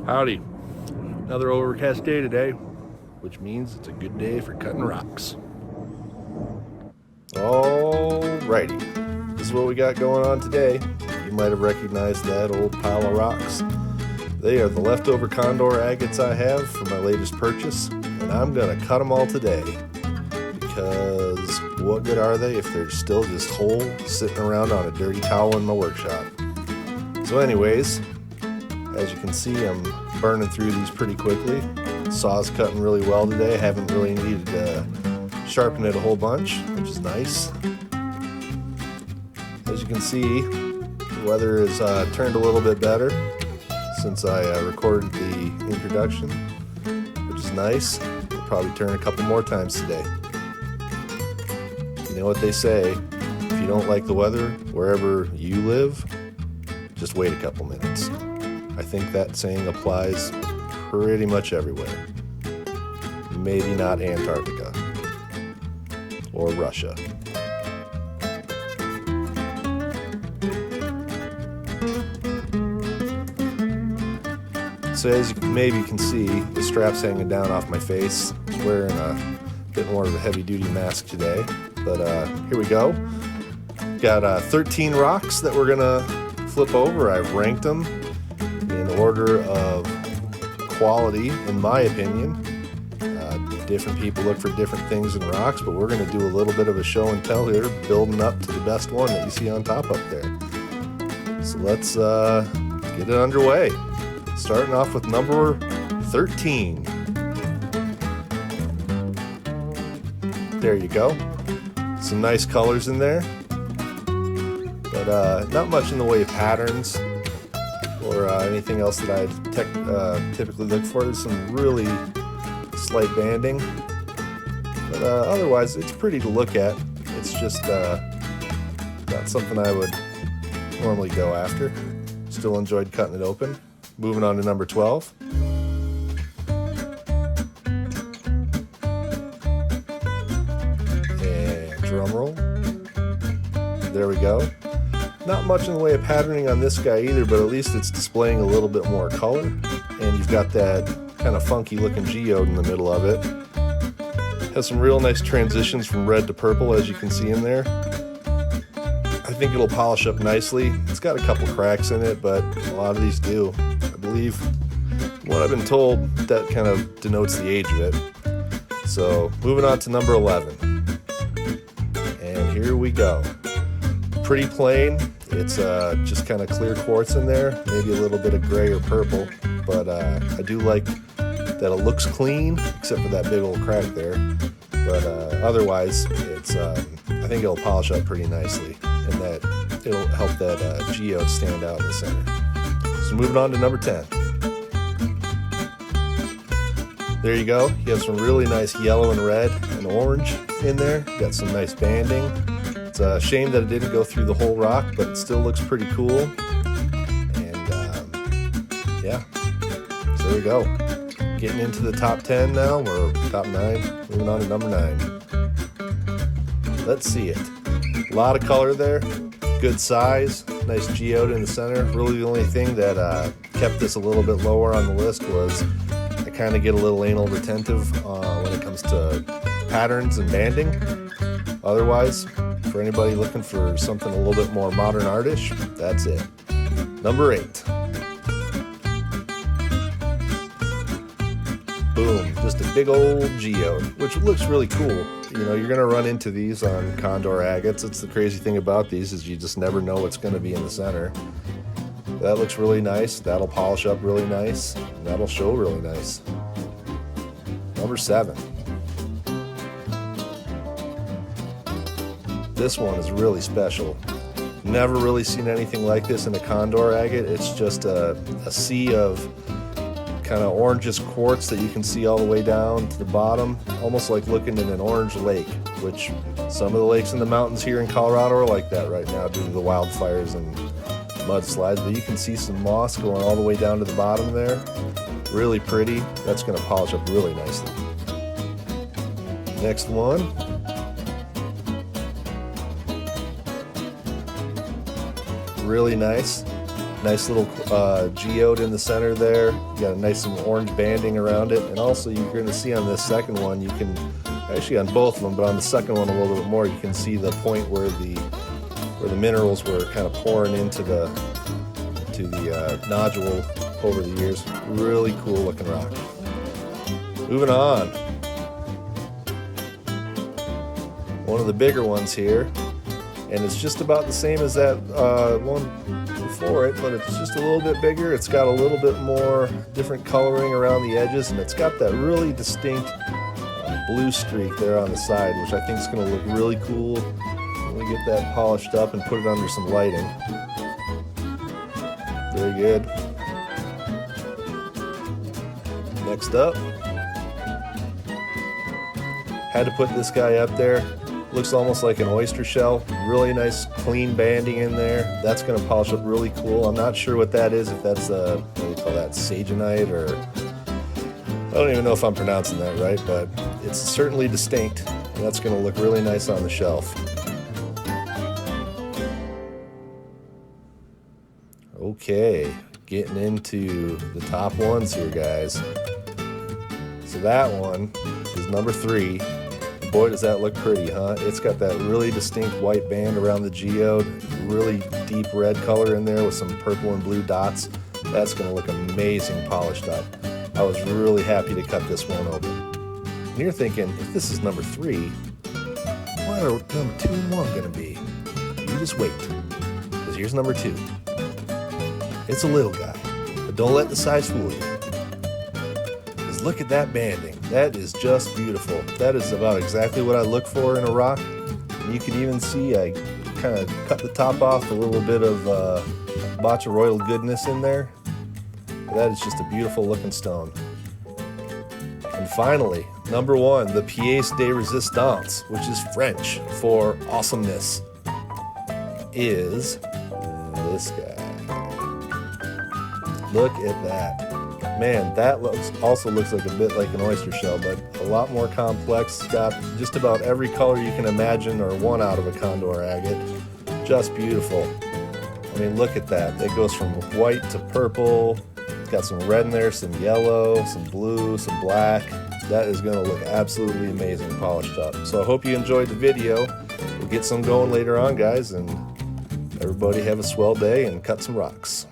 Howdy. Another overcast day today, which means it's a good day for cutting rocks. Alrighty, this is what we got going on today. You might have recognized that old pile of rocks. They are the leftover Condor agates I have from my latest purchase, and I'm gonna cut them all today. Because what good are they if they're still just whole, sitting around on a dirty towel in my workshop? So anyways, as you can see, I'm burning through these pretty quickly. Saw's cutting really well today. I haven't really needed to sharpen it a whole bunch, which is nice. As you can see, the weather has turned a little bit better since I recorded the introduction, which is nice. I'll probably turn a couple more times today. You know what they say, if you don't like the weather wherever you live, just wait a couple minutes. I think that saying applies pretty much everywhere. Maybe not Antarctica or Russia. So as you maybe can see, the strap's hanging down off my face. I was wearing a bit more of a heavy-duty mask today, but here we go. Got 13 rocks that we're gonna flip over. I've ranked them in order of quality, in my opinion. Different people look for different things in rocks, but we're going to do a little bit of a show and tell here, building up to the best one that you see on top up there. So let's get it underway. Starting off with number 13. There you go. Some nice colors in there, but not much in the way of patterns or anything else that I typically look for. There's some really slight banding, but otherwise it's pretty to look at. It's just not something I would normally go after. Still enjoyed cutting it open. Moving on to number 12. And drum roll. There we go. Not much in the way of patterning on this guy either, but at least it's displaying a little bit more color. And you've got that kind of funky looking geode in the middle of it. Has some real nice transitions from red to purple, as you can see in there. I think it'll polish up nicely. It's got a couple cracks in it, but a lot of these do. I believe, what I've been told, that kind of denotes the age of it. So moving on to number 11. And here we go. Pretty plain. It's just kind of clear quartz in there, maybe a little bit of gray or purple, but I do like that it looks clean, except for that big old crack there. But otherwise, it's I think it'll polish up pretty nicely, and that it'll help that geode stand out in the center. So moving on to number 10. There you go. You have some really nice yellow and red and orange in there. Got some nice banding. It's a shame that it didn't go through the whole rock, but it still looks pretty cool. And yeah, so there we go. Getting into the top 10 now, or top 9. Moving on to number 9. Let's see it. A lot of color there. Good size. Nice geode in the center. Really the only thing that kept this a little bit lower on the list was I kind of get a little anal retentive when it comes to patterns and banding. Otherwise, for anybody looking for something a little bit more modern artish, that's it. Number 8. Boom, just a big old geode, which looks really cool. You know, you're going to run into these on Condor agates. It's the crazy thing about these is you just never know what's going to be in the center. That looks really nice. That'll polish up really nice. And that'll show really nice. Number 7. This one is really special. Never really seen anything like this in a Condor agate. It's just a sea of kind of orangish quartz that you can see all the way down to the bottom, almost like looking in an orange lake, which some of the lakes in the mountains here in Colorado are like that right now due to the wildfires and mudslides, but you can see some moss going all the way down to the bottom there. Really pretty. That's going to polish up really nicely. Next one. Really nice. Nice little geode in the center there. You got a nice some orange banding around it. And also you're going to see on this second one, you can, actually on both of them, but on the second one a little bit more, you can see the point where the minerals were kind of pouring into the nodule over the years. Really cool looking rock. Moving on. One of the bigger ones here, and it's just about the same as that one before it, but it's just a little bit bigger. It's got a little bit more different coloring around the edges, and it's got that really distinct blue streak there on the side, which I think is going to look really cool when we get that polished up and put it under some lighting. Very good. Next up, had to put this guy up there. Looks almost like an oyster shell. Really nice clean banding in there. That's going to polish up really cool. I'm not sure what that is, if that's what do you call that, sagenite, or I don't even know if I'm pronouncing that right, but it's certainly distinct, and that's going to look really nice on the shelf. Okay, getting into the top ones here, guys. So that one is number 3. Boy, does that look pretty, huh? It's got that really distinct white band around the geode, really deep red color in there with some purple and blue dots. That's going to look amazing polished up. I was really happy to cut this one open. And you're thinking, if this is number 3, what are number 2 and 1 going to be? You just wait, because here's number 2. It's a little guy, but don't let the size fool you. Because look at that banding. That is just beautiful. That is about exactly what I look for in a rock. And you can even see I kind of cut the top off, a little bit of Boccia Royal goodness in there. That is just a beautiful looking stone. And finally, number 1, the pièce de résistance, which is French for awesomeness, is this guy. Look at that. Man, that also looks like a bit like an oyster shell, but a lot more complex. It's got just about every color you can imagine, or one out of a Condor agate. Just beautiful. I mean, look at that. It goes from white to purple. It's got some red in there, some yellow, some blue, some black. That is going to look absolutely amazing polished up. So I hope you enjoyed the video. We'll get some going later on, guys, and everybody have a swell day and cut some rocks.